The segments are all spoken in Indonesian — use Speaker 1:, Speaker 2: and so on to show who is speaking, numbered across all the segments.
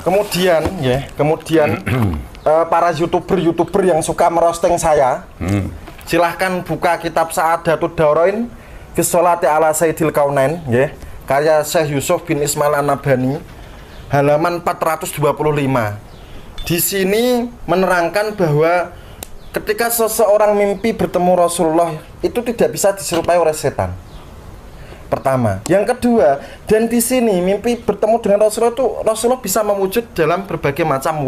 Speaker 1: Kemudian ya, para YouTuber yang suka merosting saya, silahkan buka kitab Sa'adatud Daurain fi sholati ala Sayyidil Kaunain, ya, karya Syekh Yusuf bin Ismail An-Nabhani, halaman 425. Di sini menerangkan bahwa ketika seseorang mimpi bertemu Rasulullah itu tidak bisa diserupai oleh setan. Pertama, yang kedua, dan di sini mimpi bertemu dengan Rasulullah itu Rasulullah bisa mewujud dalam berbagai macam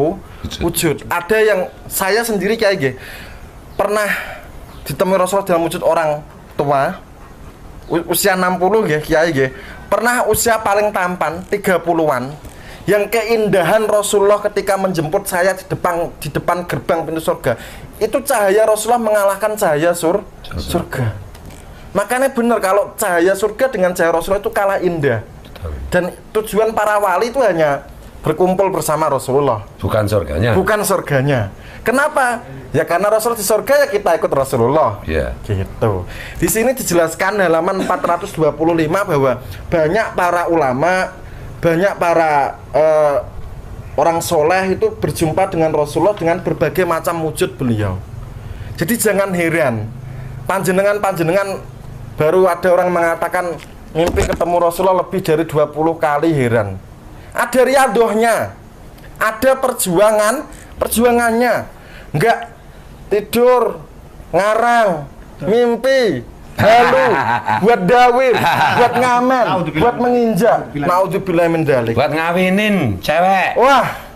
Speaker 1: wujud. Ada yang saya sendiri kayak gini, pernah ditemui Rasulullah dalam wujud orang tua usia 60 ya, kiai. Pernah usia paling tampan 30-an. Yang keindahan Rasulullah ketika menjemput saya di depan gerbang pintu surga, itu cahaya Rasulullah mengalahkan cahaya surga. Makanya benar kalau cahaya surga dengan cahaya Rasulullah itu kalah indah. Dan tujuan para wali itu hanya berkumpul bersama Rasulullah, bukan surganya. Kenapa? Ya karena Rasulullah di surga, ya kita ikut Rasulullah. Gitu. Di sini dijelaskan halaman 425 bahwa banyak para ulama, banyak para orang soleh itu berjumpa dengan Rasulullah dengan berbagai macam wujud beliau. Jadi jangan heran, panjenengan baru ada orang mengatakan mimpi ketemu Rasulullah lebih dari 20 kali, heran. Ada riadohnya, ada perjuangannya. Enggak tidur, ngarang, mimpi, halu, buat dawir, buat ngamen, buat menginjak. Naudzubillah min dzalik.
Speaker 2: Buat ngawinin cewek.
Speaker 1: Wah.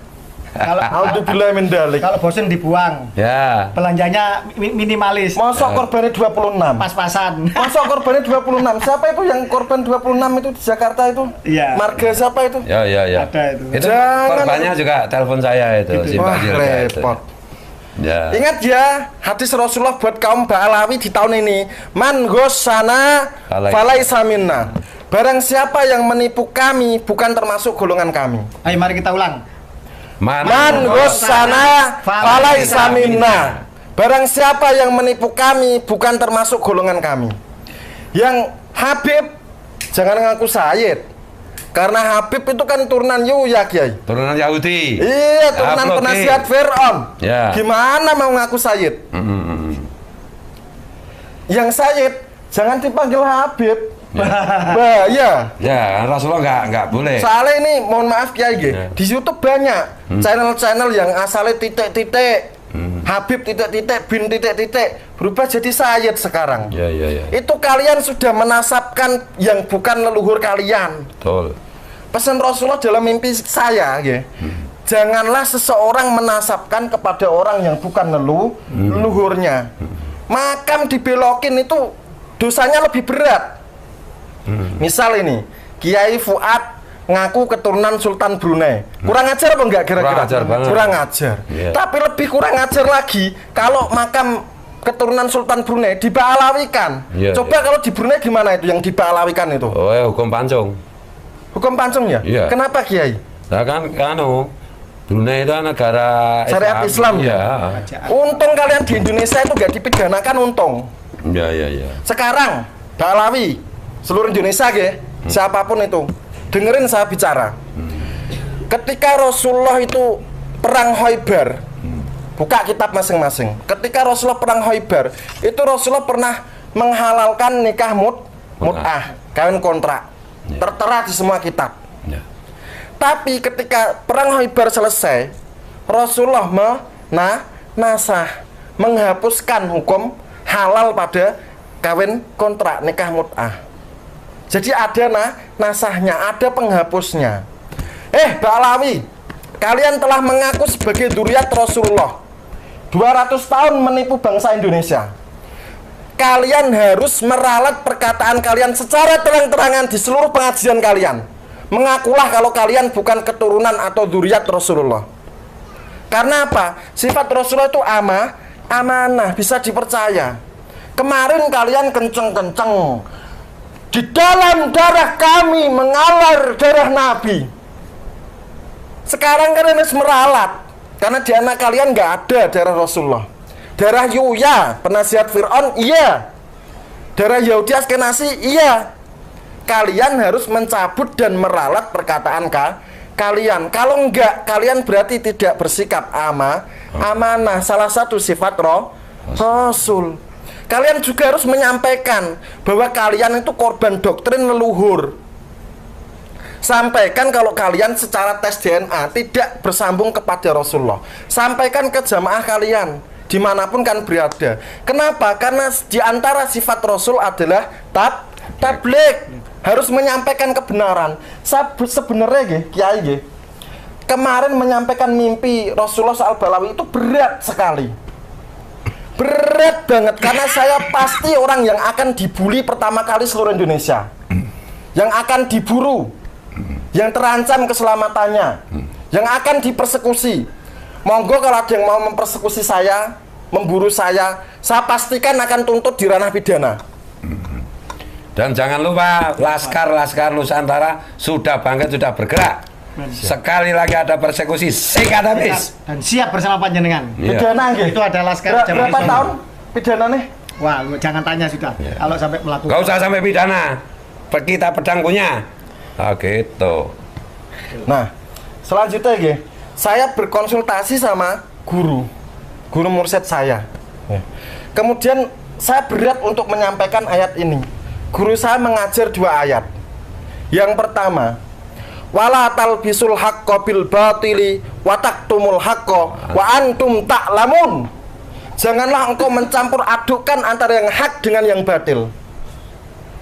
Speaker 1: Naudzubillah min dzalik.
Speaker 3: Kalau bosen dibuang.
Speaker 2: Ya.
Speaker 3: Belanjanya minimalis.
Speaker 1: Masuk korbannya 26.
Speaker 3: Pas-pasan.
Speaker 1: Masuk korbannya 26. Siapa itu yang korban 26 itu di Jakarta itu?
Speaker 3: Iya.
Speaker 1: Marga siapa itu?
Speaker 2: Ya.
Speaker 3: Ada itu.
Speaker 2: Itu korbannya juga telepon saya itu.
Speaker 1: Gitu. Wah, repot.
Speaker 2: Ya.
Speaker 1: Ingat ya, hadis Rasulullah buat kaum Ba'alawi di tahun ini. Man ghossana falaisa minna. Barang siapa yang menipu kami bukan termasuk golongan kami.
Speaker 3: Ayo mari kita ulang.
Speaker 1: Man ghossana falaisa minna. Barang siapa yang menipu kami bukan termasuk golongan kami. Yang Habib jangan ngaku Sayyid. Karena Habib itu kan turunan Yuya, Kiai.
Speaker 2: Turunan Yahudi.
Speaker 1: Iya, turunan penasihat Fir'aun.
Speaker 2: Ya.
Speaker 1: Gimana mau ngaku Sayyid? Yang Sayyid jangan dipanggil Habib. Bahaya.
Speaker 2: Ya, Rasulullah nggak boleh.
Speaker 1: Soalnya ini, mohon maaf Kiai, di YouTube banyak channel-channel yang asalnya titik-titik, Habib titik-titik, bin titik-titik, berubah jadi Sayyid sekarang.
Speaker 2: Ya.
Speaker 1: Itu kalian sudah menasabkan yang bukan leluhur kalian.
Speaker 2: Betul.
Speaker 1: Pesan Rasulullah dalam mimpi saya, janganlah seseorang menasabkan kepada orang yang bukan leluhurnya. Makam dibelokin itu dosanya lebih berat. Misal ini, Kiai Fuad ngaku keturunan Sultan Brunei. Kurang ajar apa enggak kira-kira? Kurang ajar.
Speaker 2: Yeah.
Speaker 1: Tapi lebih kurang ajar lagi kalau makam keturunan Sultan Brunei diba'alawikan. Coba kalau di Brunei gimana itu yang diba'alawikan itu?
Speaker 2: Oh, hukum pancung.
Speaker 1: Hukum pancung ya?
Speaker 2: Iya.
Speaker 1: Kenapa Kiai?
Speaker 2: Nah kan Brunei itu negara
Speaker 1: syariat Islam ya. Untung kalian di Indonesia itu nggak dipidanakan, untung.
Speaker 2: Ya.
Speaker 1: Sekarang Ba'alawi seluruh Indonesia siapapun itu, dengerin saya bicara. Ketika Rasulullah itu perang Khaibar, buka kitab masing-masing. Ketika Rasulullah perang Khaibar, itu Rasulullah pernah menghalalkan nikah mut'ah, kawin kontrak. Tertera di semua kitab. Tapi ketika perang Khaibar selesai, Rasulullah menghapuskan hukum halal pada kawin kontrak, nikah mut'ah. Jadi ada nasahnya, ada penghapusnya. Ba'alawi, kalian telah mengaku sebagai dzurriyyat Rasulullah, 200 tahun menipu bangsa Indonesia. Kalian harus meralat perkataan kalian secara terang-terangan di seluruh pengajian kalian. Mengakulah kalau kalian bukan keturunan atau dzurriyyat Rasulullah. Karena apa? Sifat Rasulullah itu amanah, bisa dipercaya. Kemarin kalian kenceng-kenceng, di dalam darah kami mengalir darah Nabi. Sekarang kalian harus meralat, karena di anak kalian nggak ada darah Rasulullah. Darah Yuya, penasihat Fir'aun, iya. Darah Yahudi Askenasi, iya. Kalian harus mencabut dan meralat perkataan kalian. Kalau enggak, kalian berarti tidak bersikap amanah. Salah satu sifat Rasul. Kalian juga harus menyampaikan bahwa kalian itu korban doktrin leluhur. Sampaikan kalau kalian secara tes DNA tidak bersambung kepada Rasulullah. Sampaikan ke jamaah kalian dimanapun kan berada. Kenapa? Karena di antara sifat Rasul adalah tabligh. Harus menyampaikan kebenaran. Sebenarnya Kiai kemarin menyampaikan mimpi Rasulullah soal Balawi itu berat sekali. Berat banget karena saya pasti orang yang akan dibully pertama kali seluruh Indonesia. Yang akan diburu, yang terancam keselamatannya, yang akan dipersekusi. Monggo kalau ada yang mau mempersekusi saya, memburu saya pastikan akan tuntut di ranah pidana.
Speaker 2: Dan jangan lupa Laskar Nusantara sudah bangkit, sudah bergerak. Sekali lagi ada persekusi, sikat habis.
Speaker 3: Dan siap bersama panjenengan.
Speaker 1: Pidana
Speaker 3: Itu ada Laskar
Speaker 1: berapa tahun pidana nih?
Speaker 3: Wah, jangan tanya sudah. Kalau sampai melakukan.
Speaker 2: Gak usah sampai pidana. Kita pedang punya. Oh gitu.
Speaker 1: Nah, selanjutnya saya berkonsultasi sama guru mursyid saya. Kemudian saya berat untuk menyampaikan ayat ini. Guru saya mengajar 2 ayat. Yang pertama, wala talbisul haqqo bil batili wa taktumul haqqo wa antum ta'lamun. Janganlah engkau mencampur adukkan antara yang hak dengan yang batil.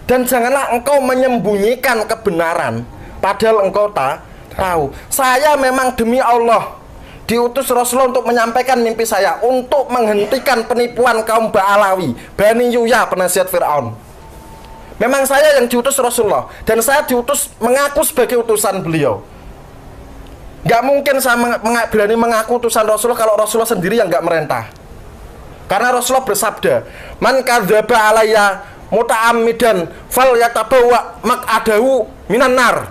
Speaker 1: Dan janganlah engkau menyembunyikan kebenaran padahal engkau tahu. Saya memang demi Allah diutus Rasulullah untuk menyampaikan mimpi saya, untuk menghentikan penipuan kaum Ba'alawi, Bani Yuya, penasihat Fir'aun. Memang saya yang diutus Rasulullah, dan saya diutus mengaku sebagai utusan beliau. Gak mungkin saya berani mengaku utusan Rasulullah kalau Rasulullah sendiri yang gak merintah. Karena Rasulullah bersabda, man kadzdzaba alayya muta'ammidan fal yatabawa maq'adahu minan nar.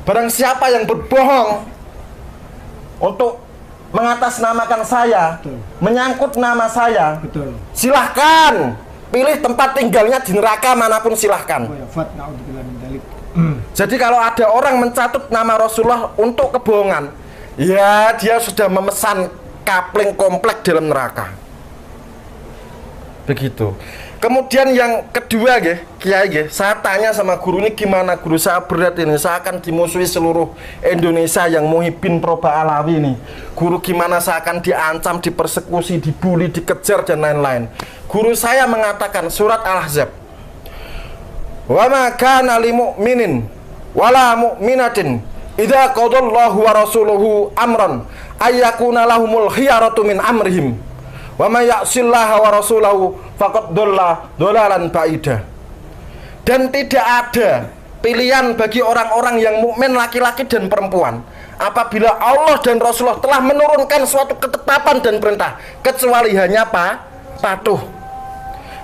Speaker 1: Barang siapa yang berbohong untuk mengatasnamakan saya, menyangkut nama saya, silahkan pilih tempat tinggalnya di neraka manapun, silahkan. Jadi kalau ada orang mencatut nama Rasulullah untuk kebohongan, ya dia sudah memesan kapling komplek dalam neraka. Begitu. Kemudian yang kedua Kiai, saya tanya sama guru ini, gimana guru, saya berat ini, saya akan dimusuhi seluruh Indonesia yang muhibbin pro Ba'alawi ini. Guru, gimana saya akan diancam, dipersekusi, dibully, dikejar dan lain-lain. Guru saya mengatakan surat Al-Ahzab, wa ma kana lil mu'minin wala mu'minatin idza qadallahu wa rasuluhu amran ayyakuna lahumul khiyaratu min amrihim wa may ya'sillaha wa rasulahu faqad dhalla dhalalan ba'ida. Dan tidak ada pilihan bagi orang-orang yang mukmin laki-laki dan perempuan apabila Allah dan Rasulullah telah menurunkan suatu ketetapan dan perintah, kecuali hanya patuh.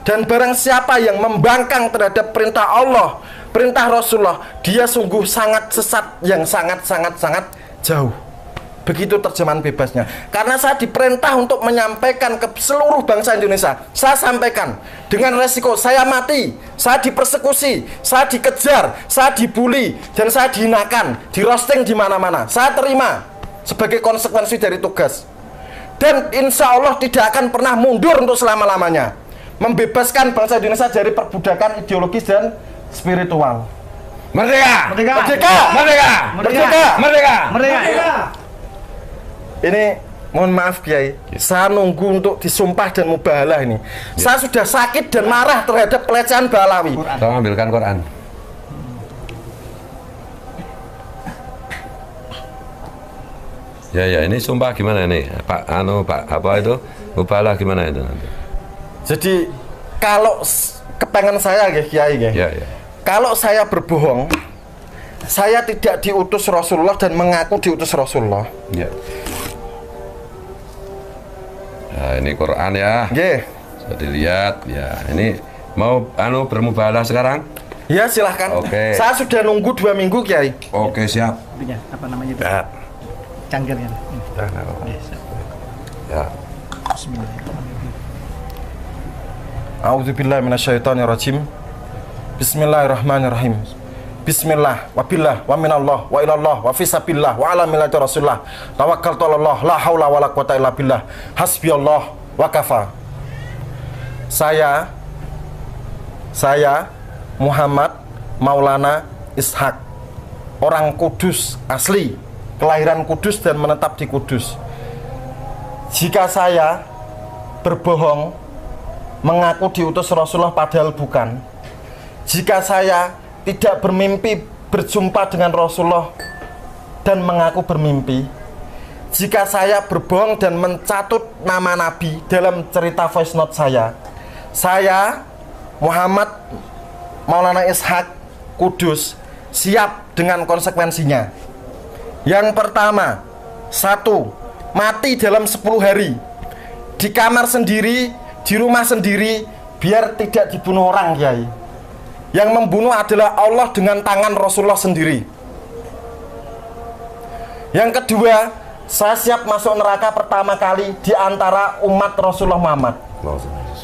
Speaker 1: Dan barang siapa yang membangkang terhadap perintah Allah, perintah Rasulullah, dia sungguh sangat sesat yang sangat jauh. Begitu terjemahan bebasnya. Karena saya diperintah untuk menyampaikan ke seluruh bangsa Indonesia. Saya sampaikan dengan resiko saya mati, saya dipersekusi, saya dikejar, saya dibully, dan saya dihinakan, di roasting di mana-mana. Saya terima sebagai konsekuensi dari tugas. Dan insya Allah tidak akan pernah mundur untuk selama-lamanya, membebaskan bangsa Indonesia dari perbudakan ideologis dan spiritual.
Speaker 2: Merdeka!
Speaker 1: Merdeka!
Speaker 2: Merdeka! Merdeka!
Speaker 1: Merdeka!
Speaker 2: Merdeka!
Speaker 3: Merdeka!
Speaker 1: Ini mohon maaf Kiai, saya nunggu untuk disumpah dan mubahalah ini. Saya sudah sakit dan marah terhadap pelecehan Ba'alawi.
Speaker 2: Tolong ambilkan Quran. Ya, ini sumpah gimana nih, Pak apa itu? Mubahalah gimana itu nanti?
Speaker 1: Jadi kalau kepengen saya Kiai,
Speaker 2: Ya.
Speaker 1: kalau saya berbohong, saya tidak diutus Rasulullah dan mengaku diutus Rasulullah.
Speaker 2: Ya. Nah, ini Quran ya. Sudah dilihat ya. Ini mau bermubahalah sekarang?
Speaker 1: Ya silahkan.
Speaker 2: Oke.
Speaker 1: Saya sudah nunggu 2 minggu Kiai.
Speaker 2: Oke, siap.
Speaker 3: Apa namanya itu?
Speaker 2: Ya.
Speaker 3: Cangkir kan?
Speaker 2: Ya.
Speaker 3: Bismillahirrahmanirrahim.
Speaker 1: A'udzubillahi minasyaitonirrajim. Bismillahirrahmanirrahim. Bismillah, wabillah, wa minallah, wa ilallah, wa fisabillah, wa ala millati rasulullah. Tawakkaltu ala Allah, la haula wa la quwata illa billah. Hasbiyallah wa kafa. Saya Muhammad Maulana Ishak, orang Kudus asli, kelahiran Kudus dan menetap di Kudus. Jika saya berbohong, mengaku diutus Rasulullah padahal bukan, jika saya tidak bermimpi berjumpa dengan Rasulullah dan mengaku bermimpi, jika saya berbohong dan mencatut nama Nabi dalam cerita voice note saya Muhammad Maulana Ishak Kudus siap dengan konsekuensinya. Yang pertama, 1. Mati dalam 10 hari di kamar sendiri, di rumah sendiri, biar tidak dibunuh orang, Kiai. Yang membunuh adalah Allah dengan tangan Rasulullah sendiri. Yang kedua, saya siap masuk neraka pertama kali di antara umat Rasulullah Muhammad.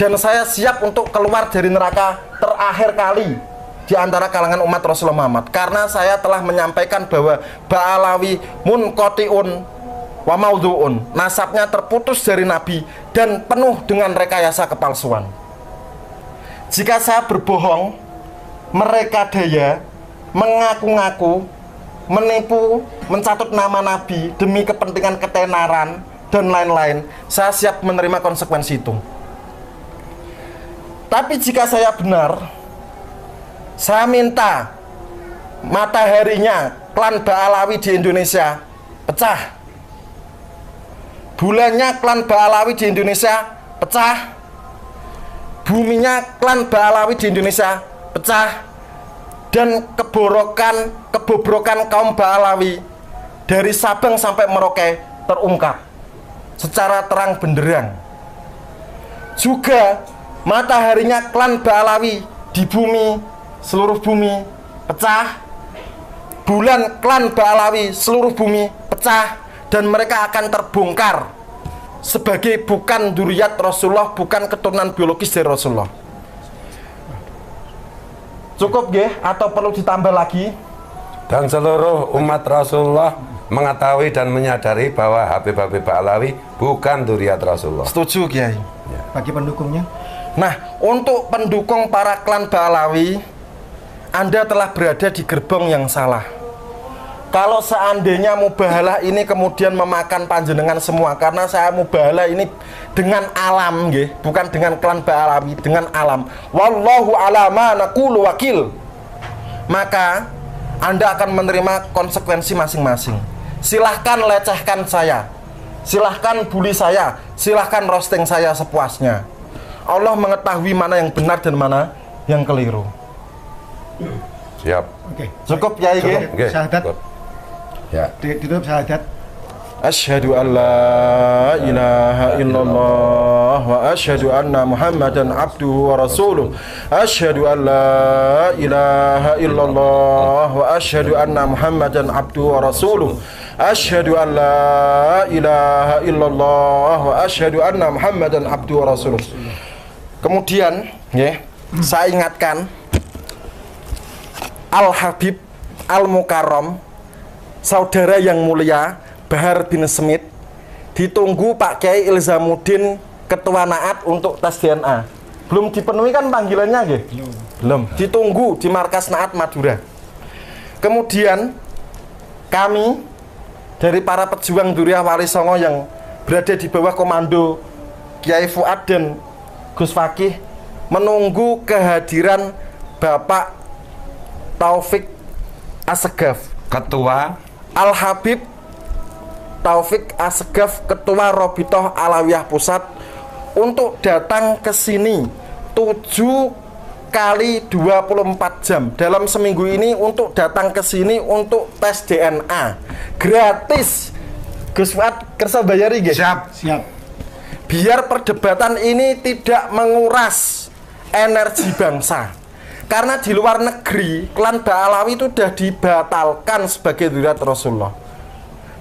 Speaker 1: Dan saya siap untuk keluar dari neraka terakhir kali di antara kalangan umat Rasulullah Muhammad. Karena saya telah menyampaikan bahwa Ba'alawi munqati'un wa maudhu'un, nasabnya terputus dari Nabi dan penuh dengan rekayasa kepalsuan. Jika saya berbohong, mereka daya, mengaku-ngaku, menipu, mencatut nama Nabi demi kepentingan ketenaran dan lain-lain, saya siap menerima konsekuensi itu. Tapi jika saya benar, saya minta mataharinya klan Ba'alawi di Indonesia pecah, bulannya klan Ba'alawi di Indonesia pecah, buminya klan Ba'alawi di Indonesia pecah, dan kebobrokan kaum Ba'alawi dari Sabang sampai Merauke terungkap secara terang benderang. Juga mataharinya klan Ba'alawi di bumi, seluruh bumi pecah, bulan klan Ba'alawi seluruh bumi pecah, dan mereka akan terbongkar sebagai bukan dzurriyyat Rasulullah, bukan keturunan biologis dari Rasulullah. Cukup nggih atau perlu ditambah lagi?
Speaker 2: Dan seluruh umat Rasulullah mengetahui dan menyadari bahwa Habib-Habib Ba'alawi bukan dzurriyyat Rasulullah.
Speaker 1: Setuju, Kiai.
Speaker 3: Bagi pendukungnya?
Speaker 1: Nah, untuk pendukung para klan Ba'alawi, Anda telah berada di gerbong yang salah. Kalau seandainya mubahalah ini kemudian memakan panjenengan semua, karena saya mubahalah ini dengan alam, nggih, bukan dengan klan Ba'alawi, dengan alam. Wallahu ala ma naqulu wakil. Maka Anda akan menerima konsekuensi masing-masing. Silahkan lecehkan saya, silahkan bully saya, silahkan roasting saya sepuasnya. Allah mengetahui mana yang benar dan mana yang keliru.
Speaker 2: Siap.
Speaker 3: Oke.
Speaker 1: Cukup, Kiai, nggih?
Speaker 2: Oke.
Speaker 3: Syahadat.
Speaker 2: Ya.
Speaker 3: Ditutup syahadat.
Speaker 1: Asyhadu an la ilaha illallah wa asyhadu anna Muhammadan abduhu wa rasuluh. Asyhadu an la ilaha illallah wa asyhadu anna Muhammadan abduhu wa rasuluh. Asyhadu an la ilaha illallah wa asyhadu anna Muhammadan abduhu wa rasuluh. Kemudian, ya, saya ingatkan Al-Habib Al-Mukarram, saudara yang mulia Bahar bin Smith, ditunggu Pak Kiai Ilzamuddin Ketua Naat untuk tes DNA. Belum dipenuhi kan panggilannya, nggih? Belum. Ditunggu di markas Naat Madura. Kemudian kami dari para pejuang Dzurriyyah Wali Songo yang berada di bawah komando Kiai Fuad dan Gus Fakih menunggu kehadiran Bapak Taufik Assegaf,
Speaker 2: Ketua
Speaker 1: Al-Habib Taufik Assegaf, Ketua Robitoh Alawiyah Pusat, untuk datang ke sini 7 kali 24 jam dalam seminggu ini, untuk datang ke sini untuk tes DNA gratis. Gus Fuad kersa bayari, guys.
Speaker 3: Siap.
Speaker 1: Biar perdebatan ini tidak menguras energi bangsa. Karena di luar negeri klan Ba'alawi itu sudah dibatalkan sebagai dzurriyyat Rasulullah.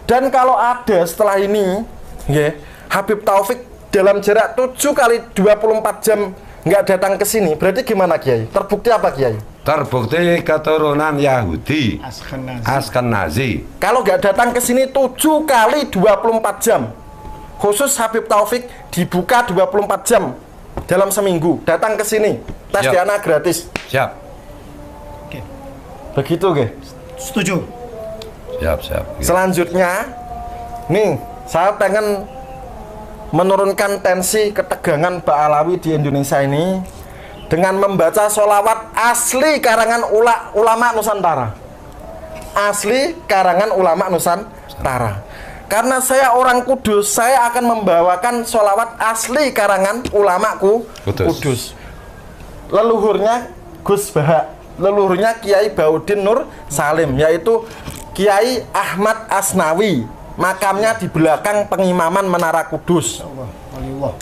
Speaker 1: Dan kalau ada setelah ini, ya, Habib Taufik dalam jarak 7 kali 24 jam nggak datang ke sini, berarti gimana, Kiai? Terbukti apa, Kiai?
Speaker 2: terbukti keturunan Yahudi Askenazi.
Speaker 1: Kalau nggak datang ke sini 7 kali 24 jam. Khusus Habib Taufik dibuka 24 jam dalam seminggu. Datang ke sini, tes
Speaker 2: Siap.
Speaker 1: DNA gratis.
Speaker 2: Siap.
Speaker 3: Oke.
Speaker 1: Begitu, ge.
Speaker 3: Setuju.
Speaker 2: Siap.
Speaker 1: Selanjutnya, nih, saya pengen menurunkan tensi ketegangan Ba'alawi di Indonesia ini dengan membaca sholawat asli karangan ulama Nusantara. Asli karangan ulama Nusantara. Karena saya orang Kudus, saya akan membawakan sholawat asli karangan ulamaku Kudus. Leluhurnya Gus Baha, leluhurnya Kiai Baudin Nur Salim, yaitu Kiai Ahmad Asnawi. Makamnya di belakang pengimaman Menara Kudus.
Speaker 3: Allah.